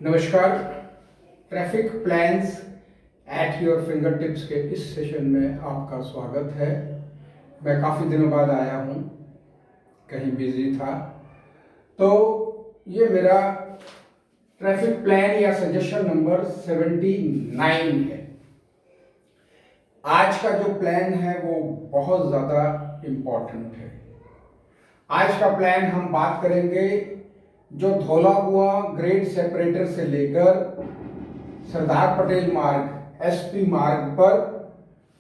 नमस्कार। Traffic plans at your finger tips के इस सेशन में आपका स्वागत है। मैं काफ़ी दिनों बाद आया हूँ, कहीं बिजी था, तो ये मेरा ट्रैफिक प्लान या सजेशन नंबर 79 है। आज का जो प्लान है वो बहुत ज़्यादा इम्पोर्टेंट है। आज का प्लान हम बात करेंगे जो धौला कुआं ग्रेड सेपरेटर से लेकर सरदार पटेल मार्ग एसपी मार्ग पर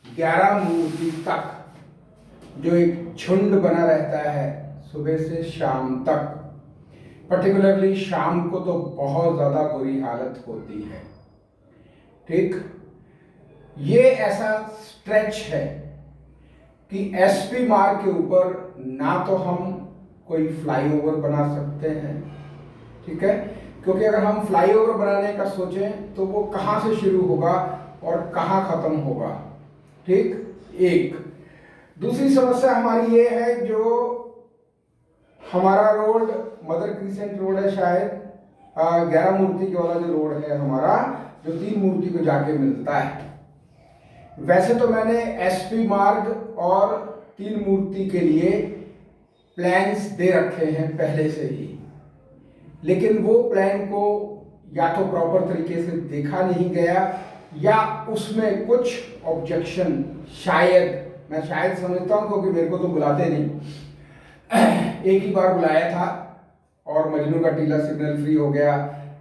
11 मूर्ति तक जो एक झुंड बना रहता है सुबह से शाम तक, पर्टिकुलरली शाम को तो बहुत ज़्यादा बुरी हालत होती है। ठीक, ये ऐसा स्ट्रेच है कि एसपी मार्ग के ऊपर ना तो हम कोई फ्लाईओवर बना सकते हैं, ठीक है, क्योंकि अगर हम फ्लाईओवर बनाने का सोचें तो वो कहाँ से शुरू होगा और कहाँ खत्म होगा। ठीक, एक दूसरी समस्या हमारी ये है, जो हमारा रोड मदर क्रिसेंट रोड है, शायद 11 मूर्ति के वाला जो रोड है हमारा, जो 3 मूर्ति को जाके मिलता है। वैसे तो मैंने एसपी मार्ग और 3 मूर्ति के लिए प्लान्स दे रखे हैं पहले से ही, लेकिन वो प्लान को या तो प्रॉपर तरीके से देखा नहीं गया या उसमें कुछ ऑब्जेक्शन, मैं शायद समझता हूँ, क्योंकि मेरे को तो बुलाते नहीं। एक ही बार बुलाया था और मजनू का टीला सिग्नल फ्री हो गया,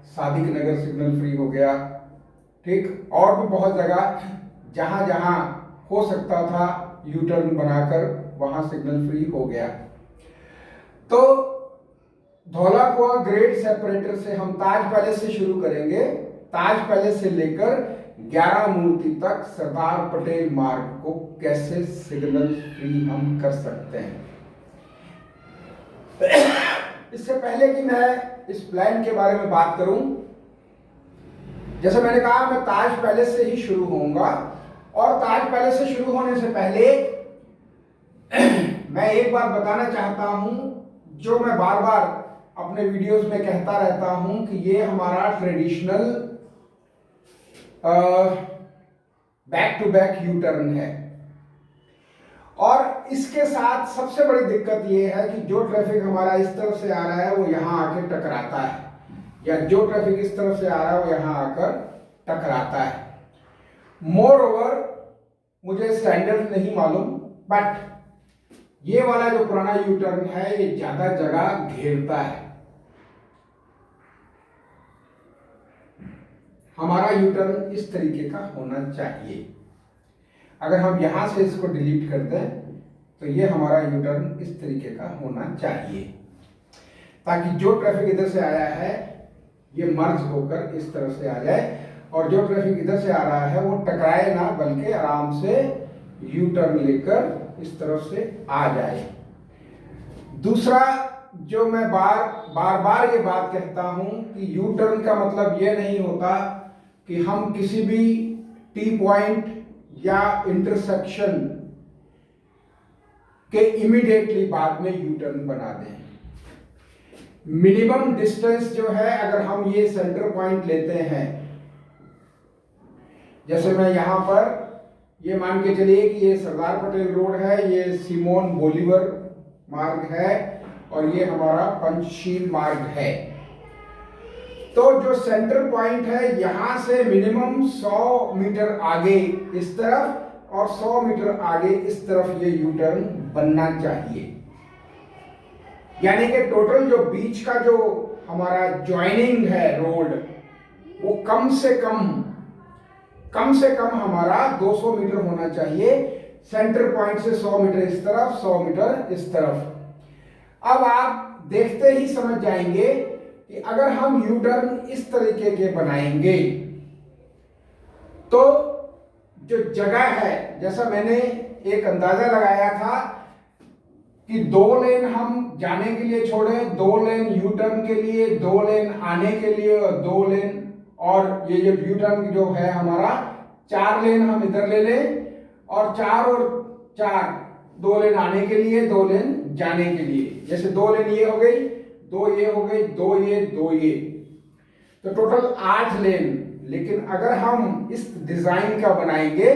सादिक नगर सिग्नल फ्री हो गया, ठीक, और भी बहुत जगह जहाँ जहाँ हो सकता था यू टर्न बनाकर वहाँ सिग्नल फ्री हो गया। तो धौला कुआं ग्रेड सेपरेटर से हम ताज पैलेस से शुरू करेंगे। ताज पैलेस से लेकर 11 मूर्ति तक सरदार पटेल मार्ग को कैसे सिग्नल फ्री हम कर सकते हैं। इससे पहले कि मैं इस प्लान के बारे में बात करूं, जैसे मैंने कहा, मैं ताज पैलेस से ही शुरू होऊंगा, और ताज पैलेस से शुरू होने से पहले मैं एक बात बताना चाहता हूं, जो मैं बार बार अपने वीडियोस में कहता रहता हूं कि ये हमारा traditional back to back U turn है। और इसके साथ सबसे बड़ी दिक्कत ये है कि जो ट्रैफिक हमारा इस तरफ से आ रहा है वो यहां आके टकराता है, या जो ट्रैफिक इस तरफ से आ रहा है वो यहां आकर टकराता है। मोर ओवर, मुझे स्टैंडर्ड नहीं मालूम, बट ये वाला जो पुराना यू टर्न है ये ज्यादा जगह घेरता है। हमारा यू टर्न इस तरीके का होना चाहिए। अगर हम यहां से इसको डिलीट कर दें तो ये हमारा यू टर्न इस तरीके का होना चाहिए, ताकि जो ट्रैफिक इधर से आया है ये मर्ज होकर इस तरफ से आ जाए, और जो ट्रैफिक इधर से आ रहा है वो टकराए ना, बल्कि आराम से यू टर्न लेकर इस तरफ से आ जाए। दूसरा, जो मैं बार ये बात कहता हूं कि यू टर्न का मतलब ये नहीं होता कि हम किसी भी टी पॉइंट या इंटरसेक्शन के इमीडिएटली बाद में यू टर्न बना दें। मिनिमम डिस्टेंस जो है, अगर हम ये सेंटर पॉइंट लेते हैं, जैसे मैं यहां पर ये मान के चलिए कि ये सरदार पटेल रोड है, ये सिमोन बोलीवर मार्ग है, और ये हमारा पंचशील मार्ग है। तो जो सेंटर पॉइंट है, यहां से मिनिमम 100 मीटर आगे इस तरफ और 100 मीटर आगे इस तरफ ये यू टर्न बनना चाहिए। यानी कि टोटल जो बीच का जो हमारा ज्वाइनिंग है रोड, वो कम से कम हमारा 200 मीटर होना चाहिए। सेंटर पॉइंट से 100 मीटर इस तरफ, 100 मीटर इस तरफ। अब आप देखते ही समझ जाएंगे कि अगर हम यू टर्न इस तरीके के बनाएंगे तो जो जगह है, जैसा मैंने एक अंदाजा लगाया था कि 2 लेन हम जाने के लिए छोड़ें, 2 लेन यू टर्न के लिए, 2 लेन आने के लिए, और 2 लेन, और ये जो यू टर्न जो है हमारा 4 लेन हम इधर ले लें, और 4 और 4, 2 लेन आने के लिए, 2 लेन जाने के लिए। जैसे 2 लेन ये हो गई, 2 ये हो गई, 2 ये, 2 ये। तो टोटल 8 लेन, लेकिन अगर हम इस डिजाइन का बनाएंगे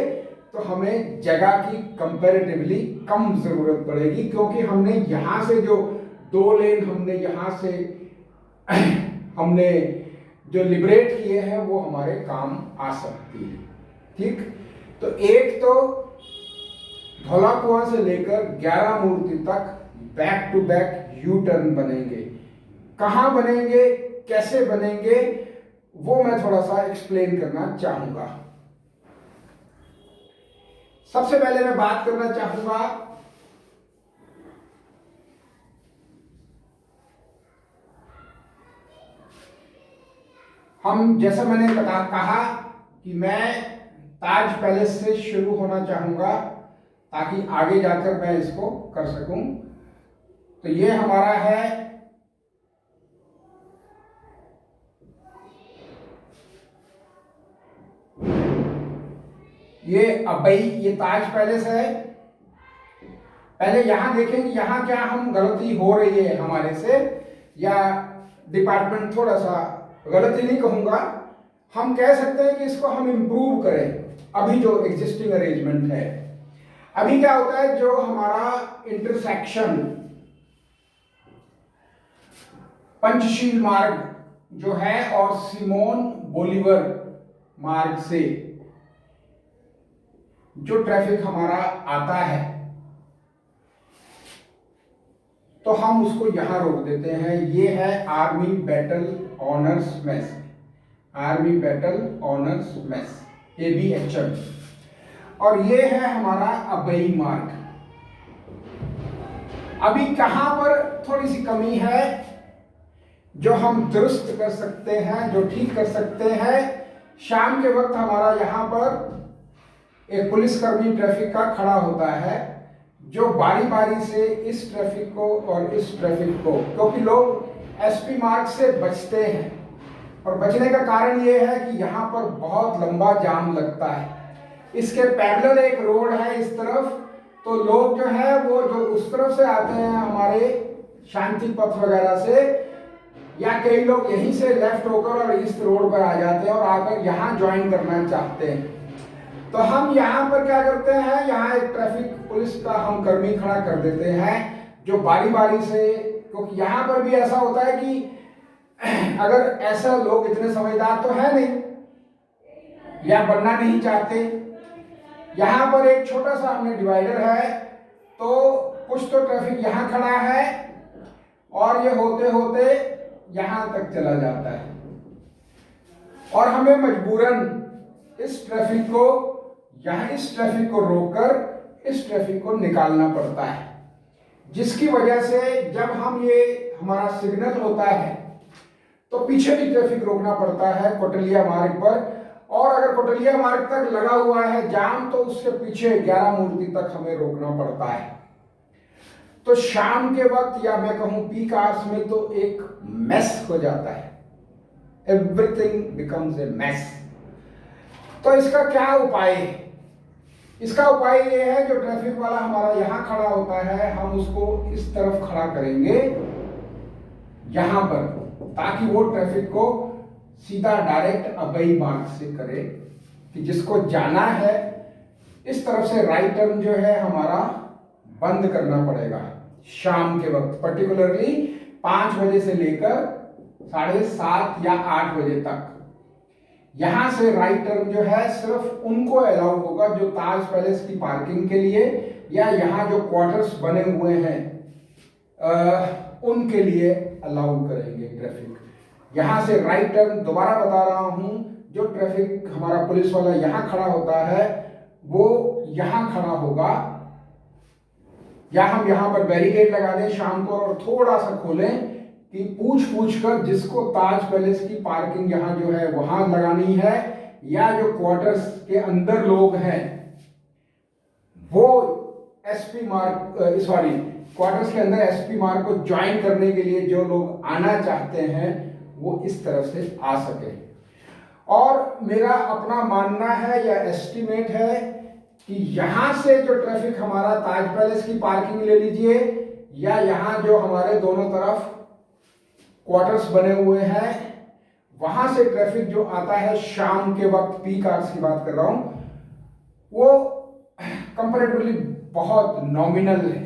तो हमें जगह की कंपैरेटिवली कम जरूरत पड़ेगी, क्योंकि हमने यहां से जो 2 लेन हमने यहां से हमने जो लिबरेट किए हैं वो हमारे काम आ सकती है। ठीक, तो एक तो धौलाकुआं से लेकर 11 मूर्ति तक back to back U turn बनेंगे। कहां बनेंगे, कैसे बनेंगे, वो मैं थोड़ा सा एक्सप्लेन करना चाहूंगा। सबसे पहले मैं बात करना चाहूंगा हम, जैसा मैंने कहा कि मैं ताज पैलेस से शुरू होना चाहूंगा ताकि आगे जाकर मैं इसको कर सकूं। तो ये हमारा है ये अबई, ये ताज पैलेस है। पहले यहां देखें कि यहां क्या हम गलती हो रही है हमारे से, या डिपार्टमेंट थोड़ा सा, गलती नहीं कहूंगा, हम कह सकते हैं कि इसको हम इंप्रूव करें अभी जो एग्जिस्टिंग अरेंजमेंट है। अभी क्या होता है, जो हमारा इंटरसेक्शन पंचशील मार्ग जो है और सिमोन बोलीवर मार्ग से जो ट्रैफिक हमारा आता है तो हम उसको यहां रोक देते हैं। ये है army battle honours mess, army battle honours mess, ABHM, और ये है हमारा अबई मार्ग। अभी कहां पर थोड़ी सी कमी है जो हम दुरुस्त कर सकते हैं, जो ठीक कर सकते हैं। शाम के वक्त हमारा यहां पर एक पुलिसकर्मी ट्रैफिक का खड़ा होता है, जो बारी बारी से इस ट्रैफिक को और इस ट्रैफिक को, क्योंकि लोग SP मार्ग से बचते हैं और बचने का कारण ये है कि यहाँ पर बहुत लंबा जाम लगता है। इसके पैरेलल एक रोड है इस तरफ, तो लोग जो है वो जो उस तरफ से आते हैं हमारे शांति पथ वगैरह से, या कई लोग यहीं से लेफ्ट होकर और इस रोड पर आ जाते हैं और आकर यहाँ ज्वाइन करना चाहते हैं। तो हम यहाँ पर क्या करते हैं, यहाँ एक ट्रैफिक पुलिस का हम कर्मी खड़ा कर देते हैं जो बारी बारी से, क्योंकि यहाँ पर भी ऐसा होता है कि अगर ऐसा लोग इतने समझदार तो है नहीं या बनना नहीं चाहते। यहाँ पर एक छोटा सा हमने डिवाइडर है, तो कुछ तो ट्रैफिक यहाँ खड़ा है और ये होते होते यहाँ तक चला जाता है, और हमें मजबूरन इस ट्रैफिक को इस ट्रैफिक को रोककर इस ट्रैफिक को निकालना पड़ता है, जिसकी वजह से जब हम ये हमारा सिग्नल होता है तो पीछे भी ट्रैफिक रोकना पड़ता है कोटलिया मार्ग पर, और अगर कोटलिया मार्ग तक लगा हुआ है जाम तो उसके पीछे 11 मूर्ति तक हमें रोकना पड़ता है। तो शाम के वक्त या मैं कहूं पीक आवर्स में तो एक मेस हो जाता है, एवरीथिंग बिकम्स ए मेस। तो इसका क्या उपाय है? इसका उपाय ये है, जो ट्रैफिक वाला हमारा यहाँ खड़ा होता है हम उसको इस तरफ खड़ा करेंगे यहाँ पर, ताकि वो ट्रैफिक को सीधा डायरेक्ट अबई मार्ग से करे, कि जिसको जाना है इस तरफ से राइट टर्न जो है हमारा बंद करना पड़ेगा शाम के वक्त, पर्टिकुलरली 5 बजे से लेकर 7:30 या 8 बजे तक। यहां से राइट टर्न जो है सिर्फ उनको अलाउ होगा जो ताज पैलेस की पार्किंग के लिए या यहाँ जो क्वार्टर्स बने हुए हैं उनके लिए अलाउ करेंगे ट्रैफिक। यहाँ से राइट टर्न, दोबारा बता रहा हूं, जो ट्रैफिक हमारा पुलिस वाला यहाँ खड़ा होता है वो यहाँ खड़ा होगा, या हम यहाँ पर बैरिकेड लगा दें शाम को और थोड़ा सा खोलें कि पूछ कर जिसको ताज पैलेस की पार्किंग यहाँ जो है वहां लगानी है, या जो क्वार्टर्स के अंदर लोग हैं वो SP मार्ग, सॉरी, क्वार्टर्स के अंदर SP मार्ग को ज्वाइन करने के लिए जो लोग आना चाहते हैं वो इस तरफ से आ सके। और मेरा अपना मानना है या एस्टिमेट है कि यहां से जो ट्रैफिक हमारा ताज पैलेस की पार्किंग ले लीजिए, या यहाँ जो हमारे दोनों तरफ क्वार्टर्स बने हुए हैं वहां से ट्रैफिक जो आता है शाम के वक्त, पीक आवर्स की बात कर रहा हूं, वो कंपैरेटिवली बहुत नॉमिनल है।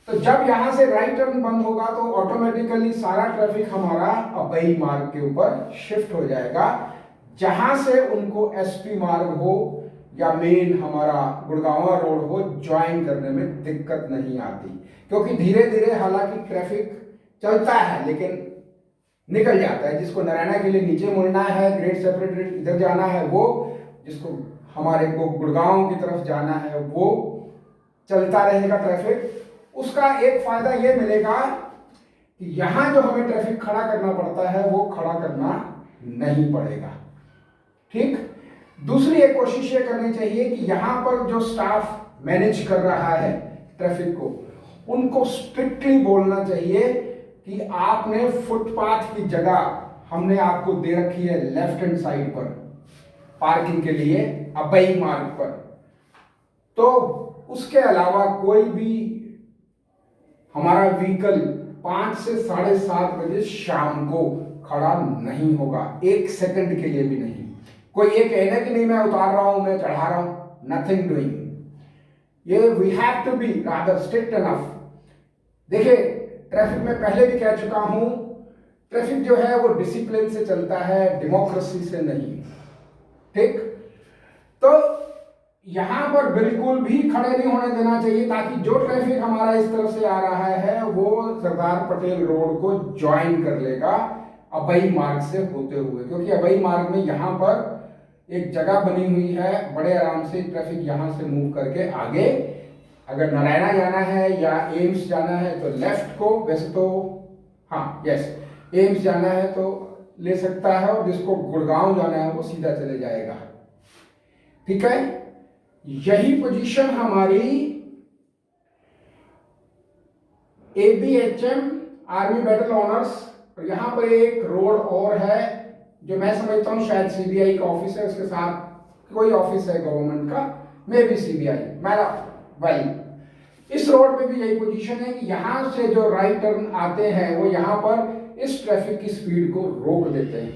तो जब यहां से राइट टर्न बंद होगा तो ऑटोमेटिकली सारा ट्रैफिक हमारा अबई मार्ग के ऊपर शिफ्ट हो जाएगा, जहां से उनको एसपी मार्ग हो या मेन हमारा गुड़गांवा रोड हो, ज्वाइन करने में दिक्कत नहीं आती। क्योंकि धीरे धीरे हालांकि ट्रैफिक चलता है लेकिन निकल जाता है। जिसको नारायणा के लिए नीचे मुड़ना है, ग्रेट सेपरेटरी इधर जाना है वो, जिसको हमारे को गुड़गांव की तरफ जाना है वो चलता रहेगा ट्रैफिक। उसका एक फायदा ये मिलेगा कि यहां जो हमें ट्रैफिक खड़ा करना पड़ता है वो खड़ा करना नहीं पड़ेगा। ठीक। दूसरी एक कोशिश ये करनी चाहिए कि यहां पर जो स्टाफ मैनेज कर रहा है ट्रैफिक को, उनको स्ट्रिक्टली बोलना चाहिए कि आपने फुटपाथ की जगह हमने आपको दे रखी है लेफ्ट हैंड साइड पर पार्किंग के लिए अबई मार्ग पर, तो उसके अलावा कोई भी हमारा व्हीकल 5 से 7:30 बजे शाम को खड़ा नहीं होगा, 1 सेकंड के लिए भी नहीं। कोई ये कहना कि नहीं मैं उतार रहा हूं, मैं चढ़ा रहा हूं, नथिंग डूइंग। ये we have to be rather strict enough. देखिए, ट्रैफिक में पहले भी कह चुका हूं, ट्रैफिक जो है वो डिसिप्लिन से चलता है, डेमोक्रेसी से नहीं। ठीक। तो यहां पर बिल्कुल भी खड़े नहीं होने देना चाहिए, ताकि जो ट्रैफिक हमारा इस तरफ से आ रहा है वो सरदार पटेल रोड को ज्वाइन कर लेगा अबई मार्ग से होते हुए। क्योंकि अबई मार्ग में यहां पर एक जगह बनी हुई है, बड़े आराम से ट्रैफिक यहां से मूव करके आगे, अगर नारायणा जाना है या एम्स जाना है तो लेफ्ट को, वैसे तो हाँ यस, एम्स जाना है तो ले सकता है, और जिसको गुड़गांव जाना है वो सीधा चले जाएगा। ठीक है। यही पोजीशन हमारी एबीएचएम आर्मी बैटल ऑनर्स, और यहां पर एक रोड और है जो मैं समझता हूं शायद सीबीआई का ऑफिस है, उसके साथ कोई ऑफिस है गवर्नमेंट का, मे बी सीबीआई, मेरा वेल, इस रोड पे भी यही पोजीशन है कि यहां से जो राइट टर्न आते हैं वो यहां पर इस ट्रैफिक की स्पीड को रोक देते हैं।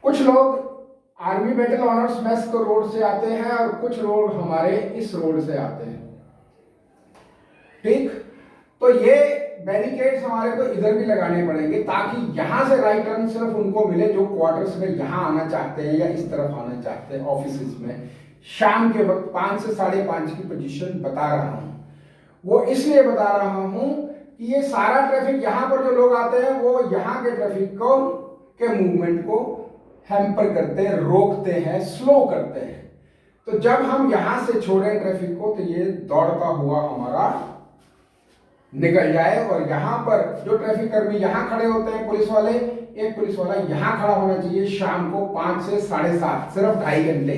कुछ लोग आर्मी बैटल ऑनर्स मेस को रोड से आते हैं और कुछ लोग हमारे इस रोड से आते हैं। ठीक। तो ये बैरिकेड्स हमारे को इधर भी लगाने पड़ेंगे, ताकि यहां से राइट टर्न सिर्फ उनको मिले जो क्वार्टर्स में यहां आना चाहते हैं या इस तरफ आना चाहते हैं ऑफिस में। शाम के वक्त 5 से 5:30 की पोजीशन बता रहा हूं, वो इसलिए बता रहा हूं कि ये सारा ट्रैफिक यहां पर जो लोग आते हैं वो यहां के ट्रैफिक को के मूवमेंट को हैम्पर करते हैं, रोकते हैं, स्लो करते हैं। तो जब हम यहां से छोड़ें ट्रैफिक को तो ये दौड़ता हुआ हमारा निकल जाए, और यहां पर जो ट्रैफिक कर्मी यहां खड़े होते हैं पुलिस वाले, एक पुलिस वाला यहां खड़ा होना चाहिए शाम को 5 से 7:30, सिर्फ 2.5 घंटे।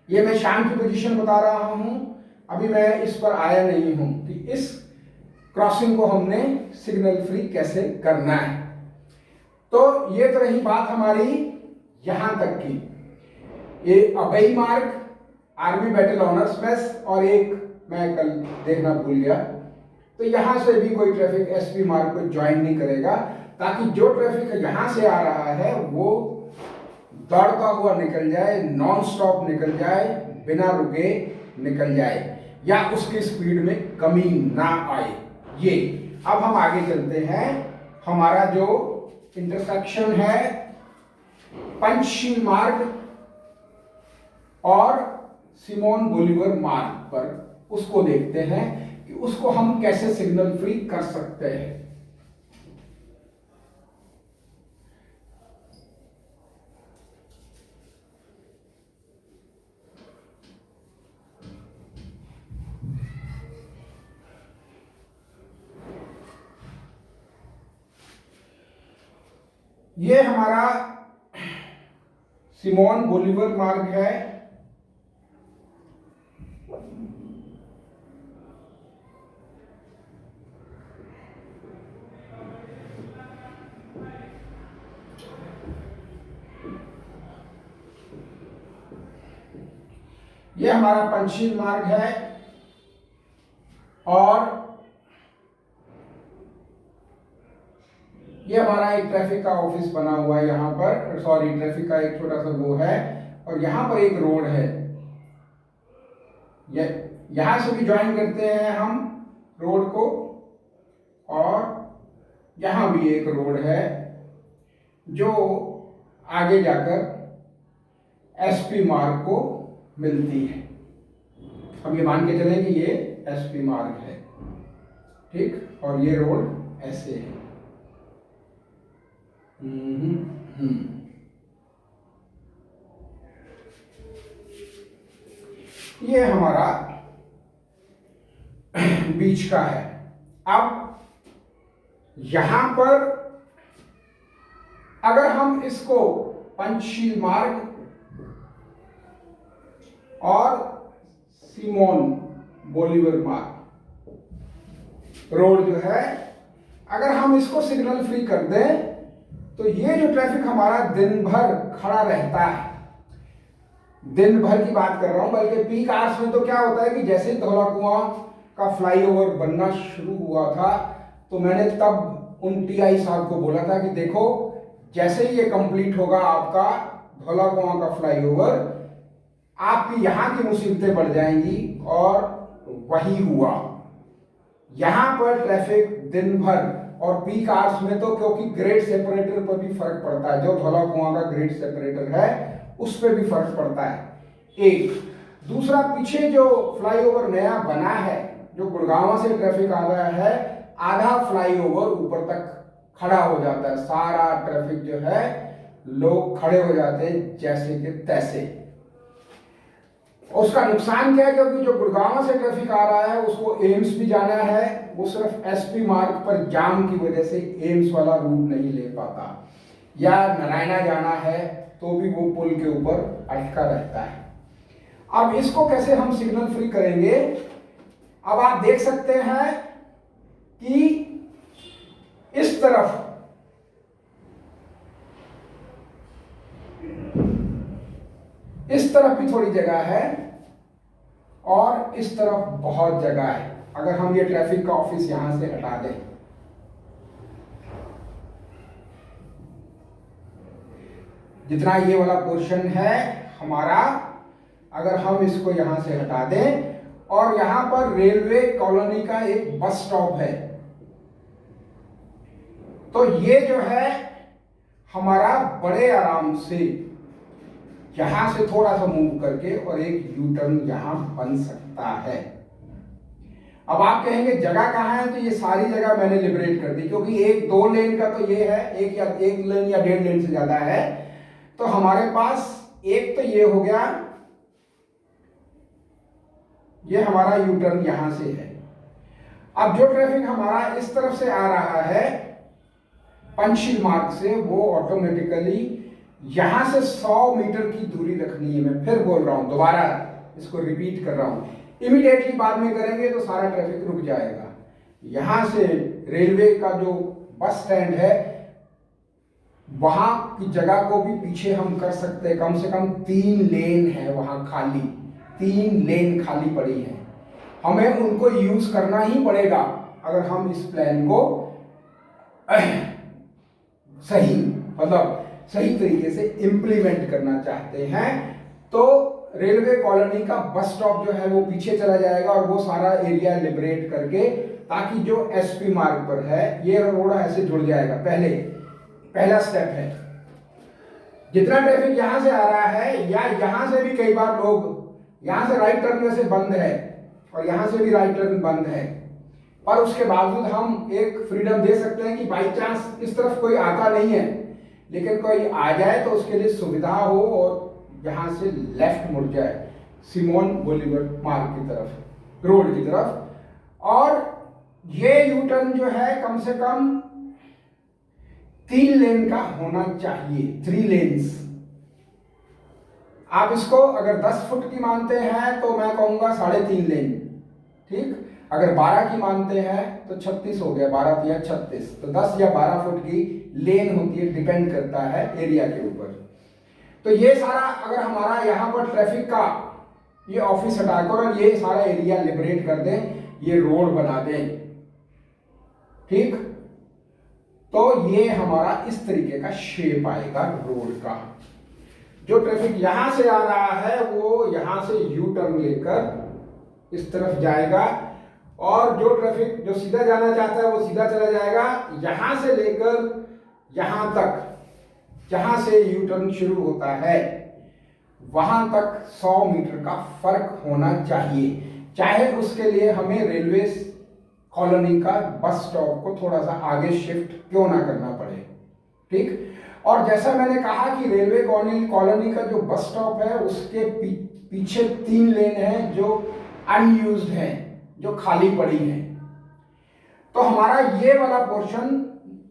ये मैं शाम की पोजीशन बता रहा हूं, अभी मैं इस पर आया नहीं हूं कि इस क्रॉसिंग को हमने सिग्नल फ्री कैसे करना है। तो ये तो रही बात हमारी यहां तक की। ये अबई मार्ग, आर्मी बैटल ऑनर्स मेस, और एक मैं कल देखना भूल गया, तो यहां से भी कोई ट्रैफिक एसपी मार्ग को ज्वाइन नहीं करेगा, ताकि जो ट्रैफिक यहां से आ रहा है वो दौड़ता हुआ निकल जाए, नॉन स्टॉप निकल जाए, बिना रुके निकल जाए, या उसकी स्पीड में कमी ना आए। ये अब हम आगे चलते हैं। हमारा जो इंटरसेक्शन है पंचशील मार्ग और सिमोन बोलीवर मार्ग पर, उसको देखते हैं कि उसको हम कैसे सिग्नल फ्री कर सकते हैं। ये हमारा सिमोन बोलीवर मार्ग है। ये हमारा पंचशील मार्ग है, और ये हमारा एक ट्रैफिक का ऑफिस बना हुआ है यहाँ पर, सॉरी ट्रैफिक का एक छोटा सा वो है, और यहाँ पर एक रोड है, ये यहाँ से भी ज्वाइन करते हैं हम रोड को, और यहाँ भी एक रोड है जो आगे जाकर एसपी मार्ग को मिलती है। हम ये मान के चलें कि ये एसपी मार्ग है, ठीक, और ये रोड ऐसे है। ये हमारा बीच का है। अब यहां पर अगर हम इसको पंचशील मार्ग और सिमोन बोलीवर मार्ग रोड जो है, अगर हम इसको सिग्नल फ्री कर दें तो ये जो ट्रैफिक हमारा दिन भर खड़ा रहता है, दिन भर की बात कर रहा हूं, बल्कि पीक आवर्स में तो क्या होता है कि जैसे ही धौला कुआं का फ्लाईओवर बनना शुरू हुआ था तो मैंने तब उन टीआई साहब को बोला था कि देखो जैसे ही ये कंप्लीट होगा आपका धौला कुआं का फ्लाईओवर, आपकी यहां की मुसीबतें बढ़ जाएंगी, और वही हुआ। यहां पर ट्रैफिक दिन भर, और पीक आवर्स में तो क्योंकि ग्रेड सेपरेटर पर भी फर्क पड़ता है, जो धौला कुआं का ग्रेड सेपरेटर है उस पर भी फर्क पड़ता है। एक दूसरा, पीछे जो फ्लाईओवर नया बना है, जो गुड़गांव से ट्रैफिक आ रहा है, आधा फ्लाईओवर ऊपर तक खड़ा हो जाता है, सारा ट्रैफिक जो है लोग खड़े हो जाते हैं जैसे कि तैसे। उसका नुकसान क्या है, क्योंकि जो गुड़गांव से ट्रैफिक आ रहा है उसको एम्स भी जाना है, वो सिर्फ एसपी मार्ग पर जाम की वजह से एम्स वाला रूट नहीं ले पाता, या नारायणा जाना है तो भी वो पुल के ऊपर अटका रहता है। अब इसको कैसे हम सिग्नल फ्री करेंगे? अब आप देख सकते हैं कि इस तरफ भी थोड़ी जगह है और इस तरफ बहुत जगह है। अगर हम ये ट्रैफिक का ऑफिस यहां से हटा दें, जितना ये वाला पोर्शन है हमारा, अगर हम इसको यहां से हटा दें, और यहां पर रेलवे कॉलोनी का एक बस स्टॉप है, तो ये जो है हमारा बड़े आराम से यहां से थोड़ा सा मूव करके और एक यू टर्न यहां बन सकता है। अब आप कहेंगे जगह कहां है, तो ये सारी जगह मैंने लिबरेट कर दी, क्योंकि एक दो लेन का तो ये है, एक लेन या 1.5 लेन से ज्यादा है, तो हमारे पास एक तो ये हो गया, ये हमारा यू टर्न यहां से है। अब जो ट्रैफिक हमारा इस तरफ से आ रहा है पंचशील मार्ग से, वो ऑटोमेटिकली यहां से 100 मीटर की दूरी रखनी है। मैं फिर बोल रहा हूं, दोबारा इसको रिपीट कर रहा हूं, इमीडिएटली बाद में करेंगे तो सारा ट्रैफिक रुक जाएगा। यहां से रेलवे का जो बस स्टैंड है वहां की जगह को भी पीछे हम कर सकते हैं, कम से कम 3 लेन है वहां खाली, 3 लेन खाली पड़ी है, हमें उनको यूज करना ही पड़ेगा अगर हम इस प्लान को सही सही तरीके से इंप्लीमेंट करना चाहते हैं। तो रेलवे कॉलोनी का बस स्टॉप जो है वो पीछे चला जाएगा और वो सारा एरिया लिबरेट करके, ताकि जो एसपी मार्ग पर है ये रोड ऐसे जुड़ जाएगा। पहला स्टेप है। जितना ट्रैफिक यहां से आ रहा है, या यहां से भी कई बार लोग, यहां से राइट टर्न वैसे बंद है और यहां से भी राइट टर्न बंद है, पर उसके बावजूद हम एक फ्रीडम दे सकते हैं कि बाई चांस इस तरफ कोई आता नहीं है, लेकिन कोई आ जाए तो उसके लिए सुविधा हो और यहां से लेफ्ट मुड़ जाए सिमोन बोलीवर मार्ग की तरफ, रोड की तरफ। और ये यू टर्न जो है कम से कम 3 लेन का होना चाहिए, 3 लेन्स। आप इसको अगर 10 फुट की मानते हैं तो मैं कहूंगा 3.5 लेन, ठीक। अगर 12 की मानते हैं तो 36 हो गया, 12 या 36, तो 10 या 12 फुट की लेन होती है, डिपेंड करता है एरिया के ऊपर। तो ये सारा अगर हमारा यहाँ पर ट्रैफिक का ये ऑफिस हटाकर और ये सारा एरिया लिबरेट कर दें, ये रोड बना दें, ठीक, तो ये हमारा इस तरीके का शेप आएगा रोड का। जो ट्रैफिक यहां से आ रहा है वो यहां से यू टर्न लेकर इस तरफ जाएगा, और जो ट्रैफिक जो सीधा जाना चाहता है वो सीधा चला जाएगा यहां से लेकर यहां तक। जहां से यू टर्न शुरू होता है वहां तक 100 मीटर का फर्क होना चाहिए, चाहे उसके लिए हमें रेलवे कॉलोनी का बस स्टॉप को थोड़ा सा आगे शिफ्ट क्यों ना करना पड़े। ठीक, और जैसा मैंने कहा कि रेलवे कॉलोनी का जो बस स्टॉप है उसके पीछे 3 लेन हैं जो अनयूज्ड हैं, जो खाली पड़ी हैं। तो हमारा ये वाला पोर्शन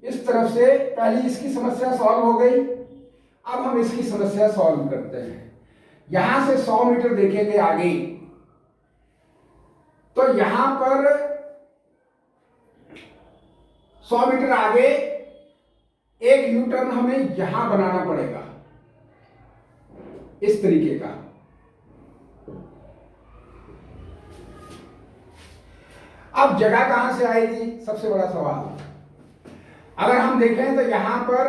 इस तरफ से, पहली इसकी समस्या सॉल्व हो गई। अब हम इसकी समस्या सॉल्व करते हैं। यहां से 100 मीटर देखेंगे आगे, तो यहां पर 100 मीटर आगे एक यू टर्न हमें यहां बनाना पड़ेगा, इस तरीके का। अब जगह कहां से आएगी, सबसे बड़ा सवाल। अगर हम देखें तो यहां पर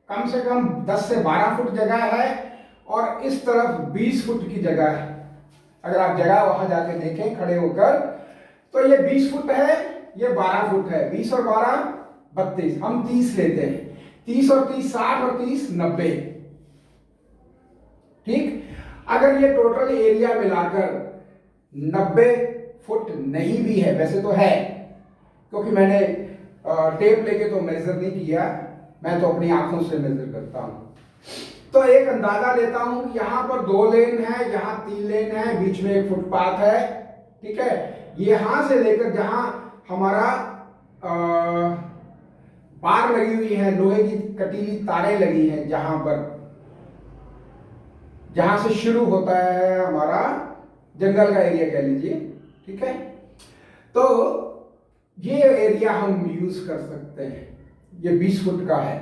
कम से कम 10 से 12 फुट जगह है और इस तरफ 20 फुट की जगह है। अगर आप जगह वहां जाके देखें खड़े होकर तो ये 20 फुट है, ये 12 फुट है। 20 और 12 32, हम 30 लेते हैं। 30 और 30 60 और 30 90। ठीक, अगर ये टोटल एरिया मिलाकर 90 फुट नहीं भी है, वैसे तो है क्योंकि मैंने टेप लेके तो मेजर नहीं किया, मैं तो अपनी आंखों से मेजर करता हूं। तो एक अंदाजा लेता हूं कि यहां पर 2 लेन है, यहां 3 लेन है, बीच में एक फुटपाथ है। ठीक है, यहां से लेकर जहां हमारा बार लगी हुई है, लोहे की कटीली तारें लगी हैं, जहां से शुरू होता है हमारा जंगल का एरिया कह लीजिए। ठीक है, तो ये एरिया हम यूज कर सकते हैं। ये 20 फुट का है,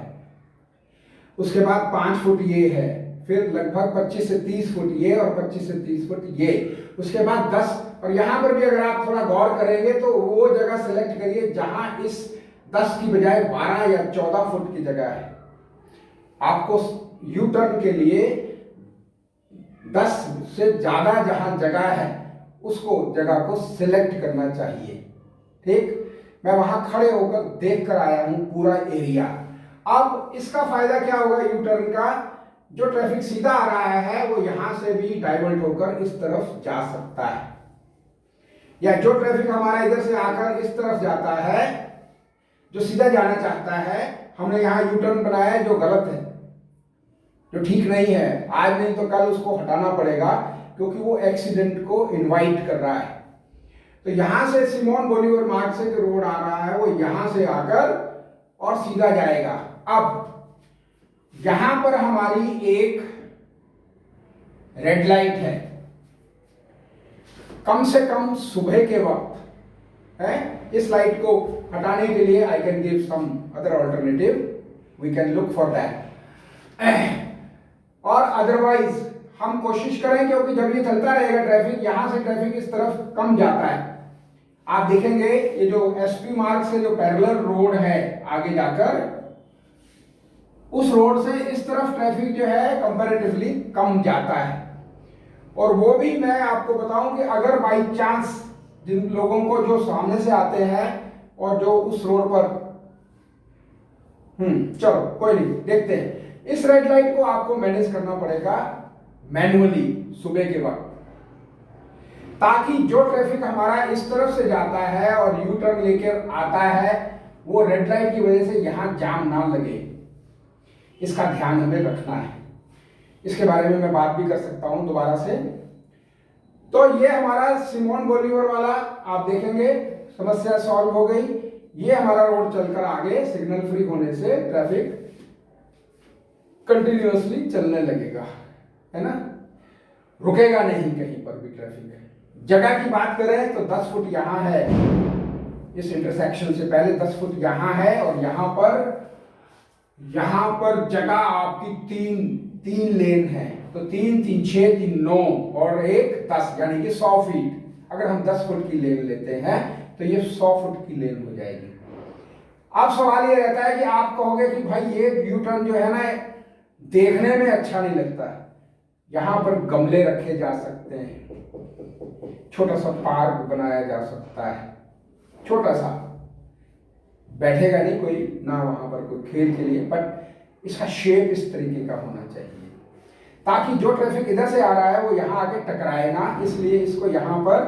उसके बाद 5 फुट ये है, फिर लगभग 25 से 30 फुट ये, और 25 से 30 फुट ये, उसके बाद 10। और यहां पर भी अगर आप थोड़ा गौर करेंगे तो वो जगह सेलेक्ट करिए जहां इस 10 की बजाय 12 या 14 फुट की जगह है। आपको यू टर्न के लिए 10 से ज्यादा जहां जगह है उसको जगह को सिलेक्ट करना चाहिए। ठीक, मैं वहां खड़े होकर देख कर आया हूं पूरा एरिया। अब इसका फायदा क्या होगा यू टर्न का, जो ट्रैफिक सीधा आ रहा है वो यहां से भी डाइवर्ट होकर इस तरफ जा सकता है, या जो ट्रैफिक हमारा इधर से आकर इस तरफ जाता है, जो सीधा जाना चाहता है, हमने यहां यू टर्न बनाया है जो गलत है, जो ठीक नहीं है। आज नहीं तो कल उसको हटाना पड़ेगा क्योंकि वो एक्सीडेंट को इनवाइट कर रहा है। तो यहां से सिमोन बोलीवर मार्ग से जो रोड आ रहा है वो यहां से आकर और सीधा जाएगा। अब यहां पर हमारी एक रेड लाइट है, कम से कम सुबह के वक्त है। इस लाइट को हटाने के लिए I can give some other alternative, we can look for that. और अदरवाइज हम कोशिश करें, क्योंकि जब ये चलता रहेगा ट्रैफिक, यहां से ट्रैफिक इस तरफ कम जाता है। आप देखेंगे ये जो एसपी मार्ग से जो पैरेलल रोड है आगे जाकर, उस रोड से इस तरफ ट्रैफिक जो है कंपैरेटिवली कम जाता है। और वो भी मैं आपको बताऊं कि अगर बाई चांस जिन लोगों को जो सामने से आते हैं और जो उस रोड पर चलो कोई नहीं, देखते हैं। इस रेड लाइट को आपको मैनेज करना पड़ेगा मैन्युअली सुबह के वक्त, ताकि जो ट्रैफिक हमारा इस तरफ से जाता है और यू टर्न लेकर आता है वो रेड लाइट की वजह से यहां जाम ना लगे, इसका ध्यान हमें रखना है। इसके बारे में मैं बात भी कर सकता हूं दोबारा से। तो ये हमारा सिमोन बोलीवर वाला आप देखेंगे समस्या सॉल्व हो गई। ये हमारा रोड चलकर आगे सिग्नल फ्री होने से ट्रैफिक कंटिन्यूअसली चलने लगेगा, है ना, रुकेगा नहीं कहीं पर भी ट्रैफिक। जगह की बात करें तो 10 फुट यहां है, इस इंटरसेक्शन से पहले 10 फुट यहां है, और यहां पर जगह आपकी तीन लेन है। तो 3 3 6 3 9 और 1 10, यानी कि 100 फीट। अगर हम 10 फुट की लेन लेते हैं तो ये 100 फुट की लेन हो जाएगी। अब सवाल ये रहता है कि आप कहोगे कि भाई ये यू टर्न जो है ना देखने में अच्छा नहीं लगता, यहां पर गमले रखे जा सकते हैं, छोटा सा पार्क बनाया जा सकता है, छोटा सा, बैठेगा नहीं कोई ना वहां पर कोई खेल के लिए, बट इसका शेप इस तरीके का होना चाहिए ताकि जो ट्रैफिक इधर से आ रहा है वो यहां आके टकराए ना, इसलिए इसको यहां पर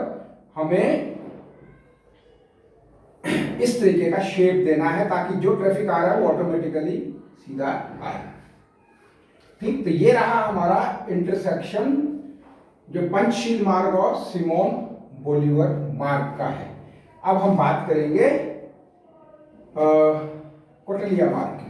हमें इस तरीके का शेप देना है ताकि जो ट्रैफिक आ रहा है वो ऑटोमेटिकली सीधा आए। ठीक, तो ये रहा हमारा इंटरसेक्शन जो पंचशील मार्ग और सिमोन बोलीवर मार्ग का है। अब हम बात करेंगे कोटलिया मार्ग की।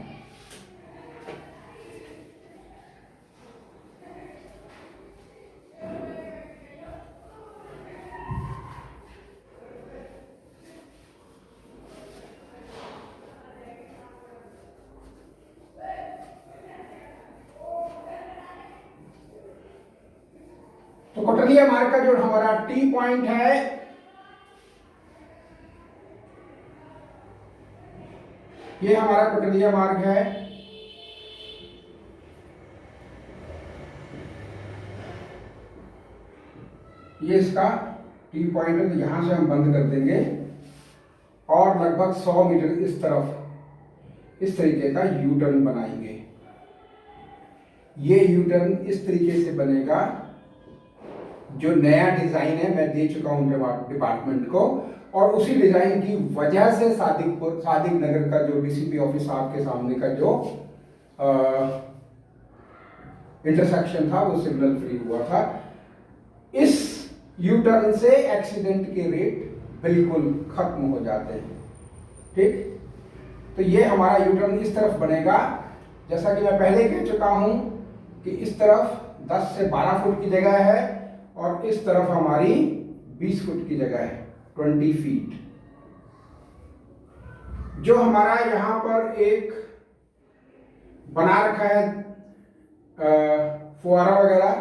तो कोटलिया मार्ग का जो हमारा टी पॉइंट है, ये हमारा कोटलिया मार्ग है। ये इसका टी पॉइंट है, तो यहां से हम बंद कर देंगे और लगभग 100 मीटर इस तरफ इस तरीके का यू टर्न बनाएंगे। ये यू टर्न इस तरीके से बनेगा, जो नया डिजाइन है मैं दे चुका हूं डिपार्टमेंट को, और उसी डिजाइन की वजह से सादिक नगर का जो डीसीपी ऑफिस आपके सामने का जो इंटरसेक्शन था वो सिग्नल फ्री हुआ था। इस यू टर्न से एक्सीडेंट के रेट बिल्कुल खत्म हो जाते हैं। ठीक, तो ये हमारा यू टर्न इस तरफ बनेगा, जैसा कि मैं पहले कह चुका हूं कि इस तरफ 10 से 12 फुट की जगह है और इस तरफ हमारी 20 फुट की जगह है, 20 फीट। जो हमारा यहां पर एक बना रखा है फुहारा वगैरह,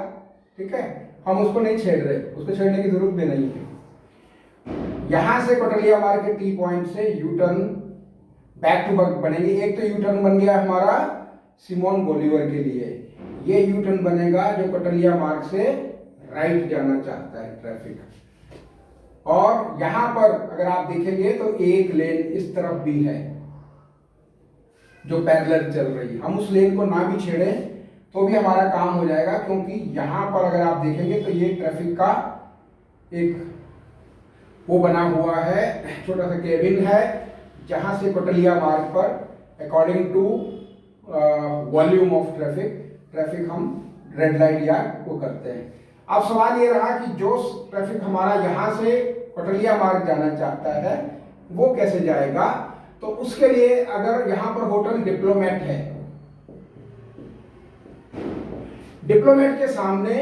ठीक है, हम उसको नहीं छेड़ रहे, उसको छेड़ने की जरूरत भी नहीं है। यहां से कोटलिया मार्ग के टी पॉइंट से U turn back to back बनेंगे। एक तो यू टर्न बन गया हमारा सिमोन बोलीवर के लिए, ये यू टर्न बनेगा जो कोटलिया मार्ग से राइट जाना चाहता है ट्रैफिक। और यहां पर अगर आप देखेंगे तो एक लेन इस तरफ भी है जो पैरेलल चल रही है, हम उस लेन को ना भी छेड़ें तो भी हमारा काम हो जाएगा, क्योंकि यहां पर अगर आप देखेंगे तो ये ट्रैफिक का एक वो बना हुआ है, छोटा सा केबिन है, जहां से कोटलिया मार्ग पर according to volume of traffic हम रेड लाइट या वो करते हैं। अब सवाल ये रहा कि जो ट्रैफिक हमारा यहां से कोटलिया मार्ग जाना चाहता है वो कैसे जाएगा। तो उसके लिए अगर यहां पर होटल डिप्लोमेट है, डिप्लोमेट के सामने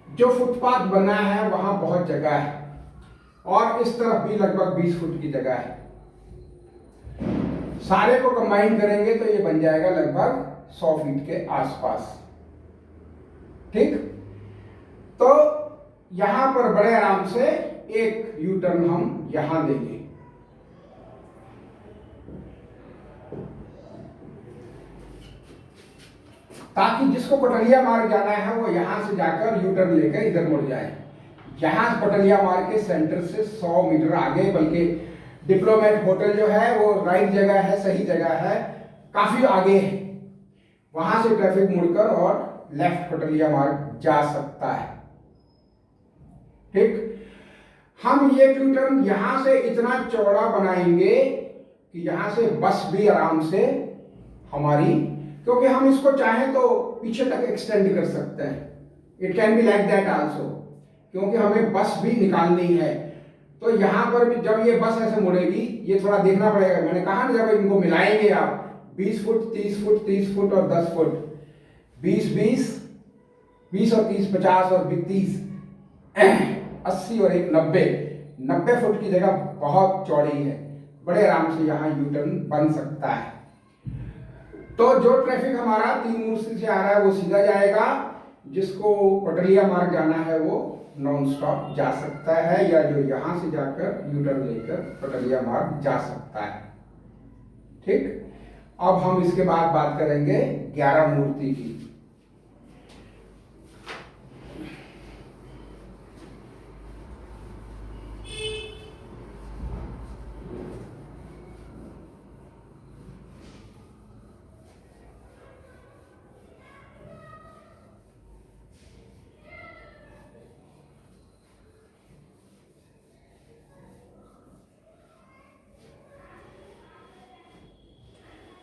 जो फुटपाथ बना है वहां बहुत जगह है और इस तरफ भी लगभग 20 फुट की जगह है। सारे को कंबाइन करेंगे तो ये बन जाएगा लगभग 100 फीट के आसपास। ठीक, तो यहां पर बड़े आराम से एक यू टर्न हम यहां देंगे। ताकि जिसको कोटलिया मार्ग जाना है वो यहां से जाकर यू टर्न लेकर इधर मुड़ जाए। यहां कोटलिया मार्ग के सेंटर से 100 मीटर आगे, बल्कि डिप्लोमेट होटल जो है वो राइट जगह है, सही जगह है, काफी आगे है, वहां से ट्रैफिक मुड़कर और लेफ्ट कोटलिया मार्ग जा सकता है। ठीक, हम ये यू टर्न यहां से इतना चौड़ा बनाएंगे कि यहां से बस भी आराम से हमारी, क्योंकि हम इसको चाहें तो पीछे तक एक्सटेंड कर सकते हैं, it can be like that also, क्योंकि हमें बस भी निकालनी है। तो यहां पर भी जब ये बस ऐसे मुड़ेगी, ये थोड़ा देखना पड़ेगा, मैंने कहा ना जब इनको मिलाएंगे आप 20 फुट 30 फुट 30 फुट और 10 फुट, 20 और 30 50 और 30 80 और 1 90 फुट की जगह बहुत चौड़ी है, बड़े आराम से यहाँ यू टर्न बन सकता है। तो जो ट्रैफिक हमारा 3 मूर्ति से आ रहा है वो सीधा जाएगा, जिसको कोटलिया मार्ग जाना है वो नॉन स्टॉप जा सकता है, या जो यहाँ से जाकर यू टर्न लेकर कोटलिया मार्ग जा सकता है। ठीक, अब हम इसके बाद बात करेंगे 11 मूर्ति की।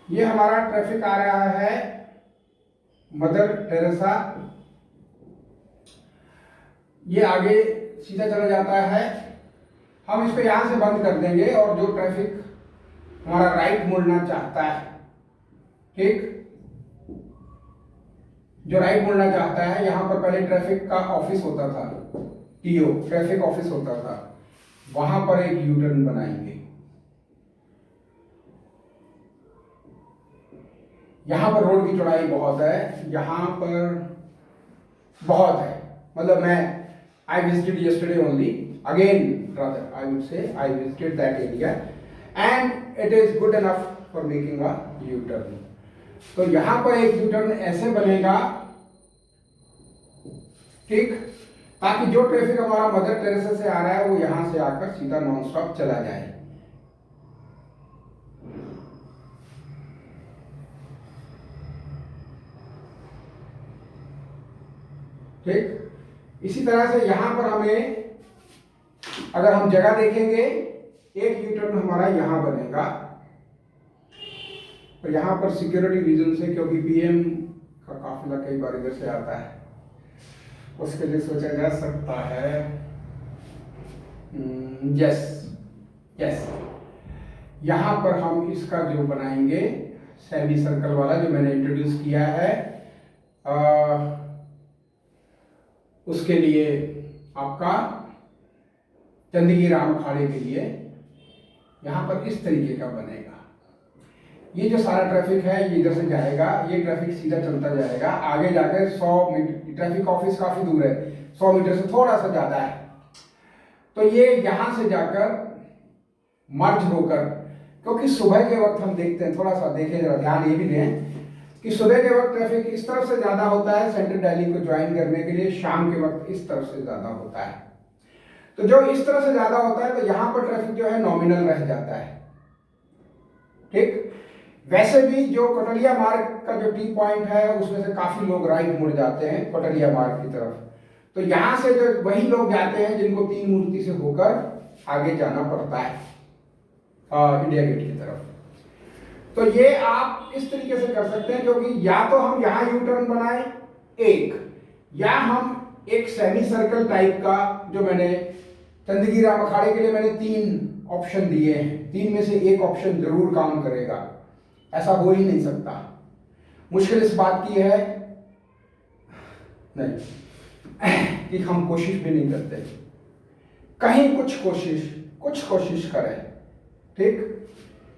ये हमारा ट्रैफिक आ रहा है मदर टेरेसा, ये आगे सीधा चला जाता है। हम इसको यहां से बंद कर देंगे और जो ट्रैफिक हमारा राइट मुड़ना चाहता है, ठीक, जो राइट मुड़ना चाहता है, यहां पर पहले ट्रैफिक का ऑफिस होता था, टीओ ट्रैफिक ऑफिस होता था, वहां पर एक यू टर्न बनाएंगे। यहाँ पर रोड की चौड़ाई बहुत है, यहाँ पर बहुत है, मतलब मैं I visited yesterday only, again rather I would say I visited that area and it is good enough for making a U-turn। तो यहाँ पर एक U-turn ऐसे बनेगा, ठीक, ताकि जो ट्रैफिक हमारा मदर टेरेसा से आ रहा है वो यहाँ से आकर सीधा नॉन स्टॉप चला जाए। ठीक, इसी तरह से यहां पर हमें, अगर हम जगह देखेंगे, एक यू टर्न हमारा यहां बनेगा, और यहां पर सिक्योरिटी रीजन से, क्योंकि पीएम का काफिला कई बार इधर से आता है, उसके लिए सोचा जा सकता है यस यस, यहां पर हम इसका जो बनाएंगे सेमी सर्कल वाला जो मैंने इंट्रोड्यूस किया है, उसके लिए आपका चंदगी राम अखाड़े के लिए यहां पर इस तरीके का बनेगा। ये जो सारा ट्रैफिक है ये इधर से जाएगा, ये ट्रैफिक सीधा चलता जाएगा, आगे जाकर 100 मीटर, ट्रैफिक ऑफिस काफी दूर है, 100 मीटर से थोड़ा सा ज्यादा है, तो ये यहां से जाकर मर्ज होकर, क्योंकि सुबह के वक्त हम देखते हैं, थोड़ा सा देखें जरा, ध्यान ये भी दें कि सुबह के वक्त ट्रैफिक इस तरफ से ज्यादा होता है सेंट्रल दिल्ली को ज्वाइन करने के लिए, शाम के वक्त इस तरफ से ज्यादा होता है। तो जो इस तरह से ज्यादा होता है तो यहां पर ट्रैफिक जो है नॉमिनल रह जाता है, ठीक। वैसे भी जो कोटलिया मार्ग का जो टी पॉइंट है उसमें से काफी लोग राइट मुड़ जाते हैं कोटलिया मार्ग की तरफ, तो यहां से जो वही लोग जाते हैं जिनको 3 मूर्ति से होकर आगे जाना पड़ता है इंडिया गेट की तरफ। तो ये आप इस तरीके से कर सकते हैं, क्योंकि या तो हम यहाँ यू टर्न बनाए एक, या हम एक सेमी सर्कल टाइप का, जो मैंने चंदगी राम अखाड़े के लिए मैंने 3 ऑप्शन दिए हैं, 3 में से एक ऑप्शन जरूर काम करेगा, ऐसा हो ही नहीं सकता। मुश्किल इस बात की है नहीं कि हम कोशिश भी नहीं करते, कहीं कुछ कोशिश करें, ठीक,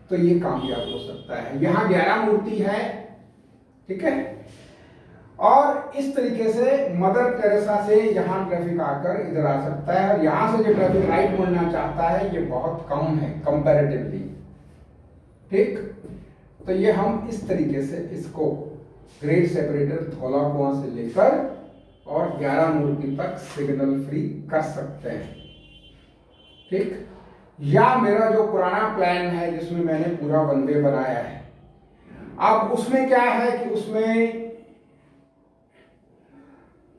तो ये कामयाब हो सकता है। यहां 11 मूर्ति है, ठीक है, और इस तरीके से मदर टेरेसा से यहां ट्रैफिक आकर इधर आ सकता है, और यहां से जो ट्रैफिक राइट मुड़ना चाहता है ये बहुत कम है कंपैरेटिवली, ठीक। तो ये हम इस तरीके से इसको ग्रेड सेपरेटर धौला कुआं से लेकर और 11 मूर्ति तक सिग्नल फ्री कर सकते हैं, ठीक। या मेरा जो पुराना प्लान है जिसमें मैंने पूरा वन वे बनाया है, अब उसमें क्या है कि उसमें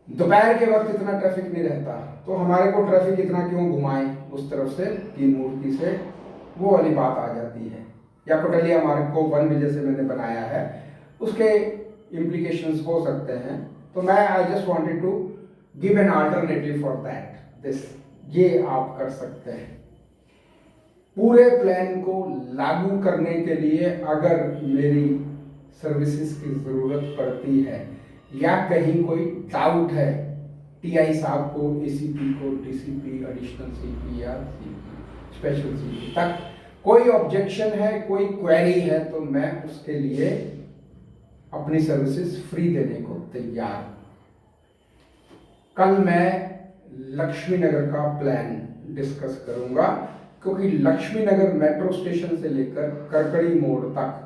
दोपहर के वक्त इतना ट्रैफिक नहीं रहता, तो हमारे को ट्रैफिक इतना क्यों घुमाए उस तरफ से 3 मूर्ति से, वो वाली बात आ जाती है। या कोटलिया मार्ग को 1 बजे से मैंने बनाया है, उसके इम्प्लीकेशंस हो सकते हैं, तो मैं I just wanted to give an alternative for that this, ये आप कर सकते हैं। पूरे प्लान को लागू करने के लिए अगर मेरी सर्विसेज की जरूरत पड़ती है या कहीं कोई डाउट है टीआई साहब को, एसीपी को, डीसीपी, एडिशनल सीपी या सीपी, स्पेशल सीपी तक कोई ऑब्जेक्शन है, कोई क्वेरी है, तो मैं उसके लिए अपनी सर्विसेज फ्री देने को तैयार। कल मैं लक्ष्मी नगर का प्लान डिस्कस करूंगा, क्योंकि लक्ष्मी नगर मेट्रो स्टेशन से लेकर करकड़ी मोड़ तक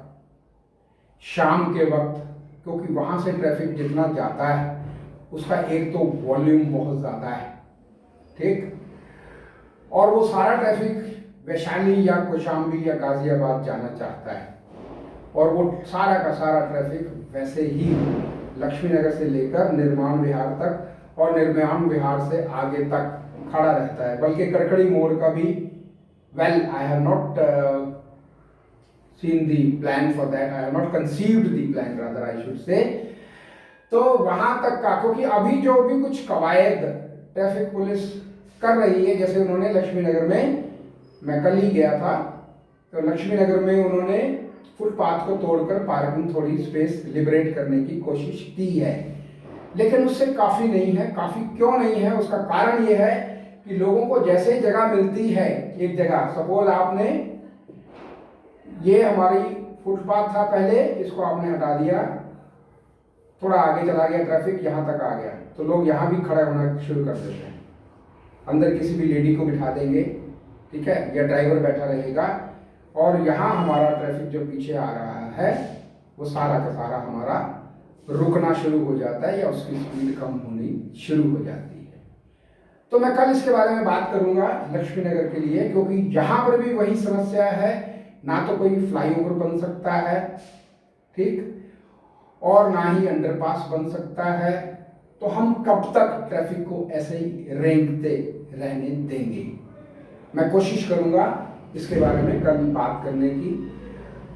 शाम के वक्त, क्योंकि वहाँ से ट्रैफिक जितना जाता है उसका एक तो वॉल्यूम बहुत ज़्यादा है, ठीक, और वो सारा ट्रैफिक वैशाली या कौशाम्बी या गाजियाबाद जाना चाहता है, और वो सारा का सारा ट्रैफिक वैसे ही लक्ष्मी नगर से लेकर निर्माण विहार तक और निर्माण विहार से आगे तक खड़ा रहता है। बल्कि करकड़ी मोड़ का भी, well I have not seen the plan for that, I have not conceived the plan rather I should say। तो वहां तक का, क्योंकि अभी जो भी कुछ कवायद ट्रैफिक पुलिस कर रही है, जैसे उन्होंने लक्ष्मी नगर में, मैं कल ही गया था, तो लक्ष्मी नगर में उन्होंने फुटपाथ को तोड़कर पार्किंग थोड़ी स्पेस लिबरेट करने की कोशिश की है, लेकिन उससे काफ़ी नहीं है। काफ़ी क्यों नहीं है, उसका कारण ये है कि लोगों को जैसे जगह मिलती है, एक जगह सपोज आपने, ये हमारी फुटपाथ था पहले, इसको आपने हटा दिया, थोड़ा आगे चला गया ट्रैफिक, यहाँ तक आ गया, तो लोग यहाँ भी खड़े होना शुरू कर देते हैं, अंदर किसी भी लेडी को बिठा देंगे, ठीक है, या ड्राइवर बैठा रहेगा, और यहाँ हमारा ट्रैफिक जो पीछे आ रहा है वो सारा का सारा हमारा रुकना शुरू हो जाता है या उसकी स्पीड कम होनी शुरू हो जाती है। तो मैं कल इसके बारे में बात करूंगा लक्ष्मी नगर के लिए, क्योंकि यहाँ पर भी वही समस्या है, ना तो कोई फ्लाईओवर बन सकता है, ठीक, और ना ही अंडरपास बन सकता है, तो हम कब तक ट्रैफिक को ऐसे ही रेंगते रहने देंगे। मैं कोशिश करूंगा इसके बारे में कल बात करने की।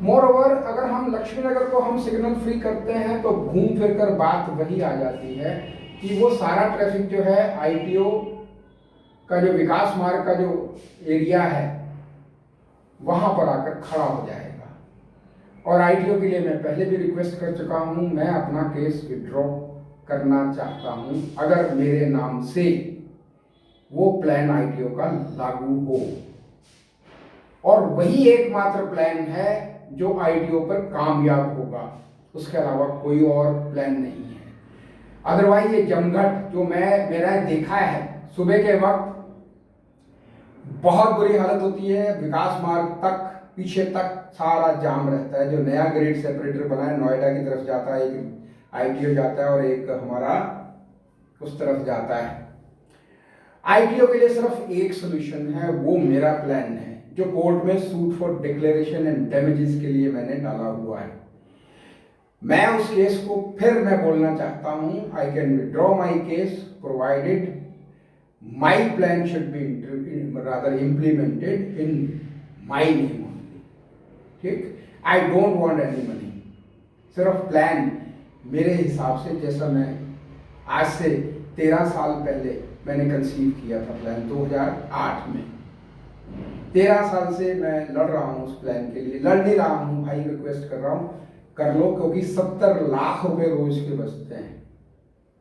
मोर ओवर, अगर हम लक्ष्मी नगर को हम सिग्नल फ्री करते हैं तो घूम फिर कर बात वही आ जाती है कि वो सारा ट्रैफिक जो है आईटीओ का जो विकास मार्ग का जो एरिया है वहां पर आकर खड़ा हो जाएगा। और आईटीओ के लिए मैं पहले भी रिक्वेस्ट कर चुका हूं, मैं अपना केस विड्रॉ करना चाहता हूं अगर मेरे नाम से वो प्लान आईटीओ का लागू हो, और वही एकमात्र प्लान है जो आईटीओ पर कामयाब होगा, उसके अलावा कोई और प्लान नहीं है। अदरवाइज ये जमघट जो मैंने देखा है, सुबह के वक्त बहुत बुरी हालत होती है, विकास मार्ग तक पीछे तक सारा जाम रहता है। जो नया ग्रेड सेपरेटर बना है नोएडा की तरफ जाता है, एक आईटीओ जाता है और एक हमारा उस तरफ जाता है। आईटीओ के लिए सिर्फ एक सोल्यूशन है, वो मेरा प्लान है जो कोर्ट में suit for declaration and damages के लिए मैंने डाला हुआ है। मैं उस केस को फिर मैं बोलना चाहता हूं, I can withdraw my case provided my plan should be rather implemented in my name only, ठीक। आई डोंट वांट एनी मनी, सिर्फ प्लान मेरे हिसाब से, जैसा मैं आज से 13 साल पहले मैंने कंसीव किया था प्लान 2008 में। 13 साल से मैं लड़ रहा हूँ उस प्लान के लिए, लड़ नहीं रहा हूँ भाई, रिक्वेस्ट कर रहा हूँ कर लो, क्योंकि 70 लाख रुपए रोज के बचते हैं,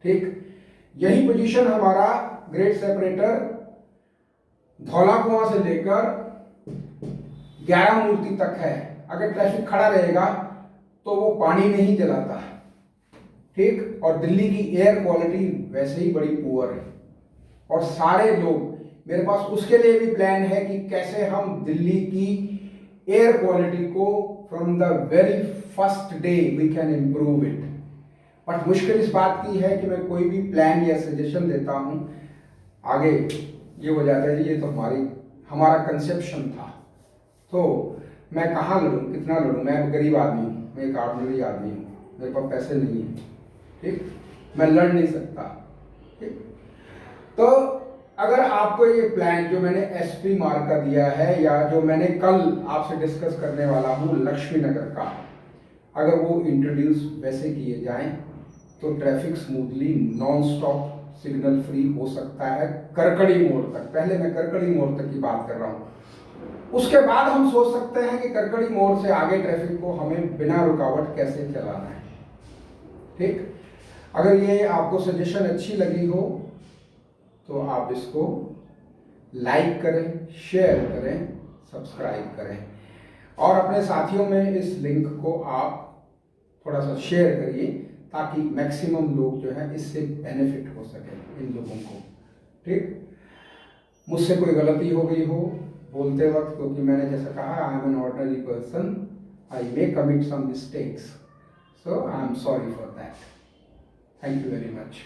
ठीक। यही पोजीशन हमारा ग्रेड सेपरेटर धौला कुआं से लेकर 11 मूर्ति तक है। अगर ट्रैफिक खड़ा रहेगा तो वो पानी नहीं जलाता, ठीक, और दिल्ली की एयर क्वालिटी वैसे ही बड़ी पुअर है, और सारे लोग, मेरे पास उसके लिए भी प्लान है कि कैसे हम दिल्ली की एयर क्वालिटी को from the very first day we can improve it. But मुश्किल इस बात की है कि मैं कोई भी प्लान या सजेशन देता हूं, आगे ये हो जाता है जी ये तो हमारा कंसेप्शन था, तो मैं कहाँ लड़ूँ, कितना लड़ूँ, मैं गरीब आदमी हूँ, मैं एक ऑर्डिनरी आदमी हूँ, मेरे पास पैसे नहीं है, ठीक, मैं लड़ नहीं सकता, ठीक। तो अगर आपको ये प्लान जो मैंने एसपी मार्ग का दिया है या जो मैंने कल आपसे डिस्कस करने वाला हूँ लक्ष्मी नगर का, अगर वो इंट्रोड्यूस वैसे किए जाएं तो traffic smoothly non stop signal free हो सकता है करकड़ी मोड़ तक। पहले मैं करकड़ी मोड़ तक की बात कर रहा हूँ, उसके बाद हम सोच सकते हैं कि करकड़ी मोड़ से आगे ट्रैफिक को हमें बिना रुकावट कैसे चलाना है, ठीक। अगर ये आपको सजेशन अच्छी लगी हो तो आप इसको लाइक करें, शेयर करें, सब्सक्राइब करें, और अपने साथियों में इस लिंक को आप थोड़ा सा शेयर करिए ताकि मैक्सिमम लोग जो है इससे बेनिफिट हो सके इन लोगों को, ठीक। मुझसे कोई गलती हो गई हो बोलते वक्त, क्योंकि मैंने जैसा कहा I am an ordinary person, I may commit some mistakes, so I am sorry for that. Thank you very much.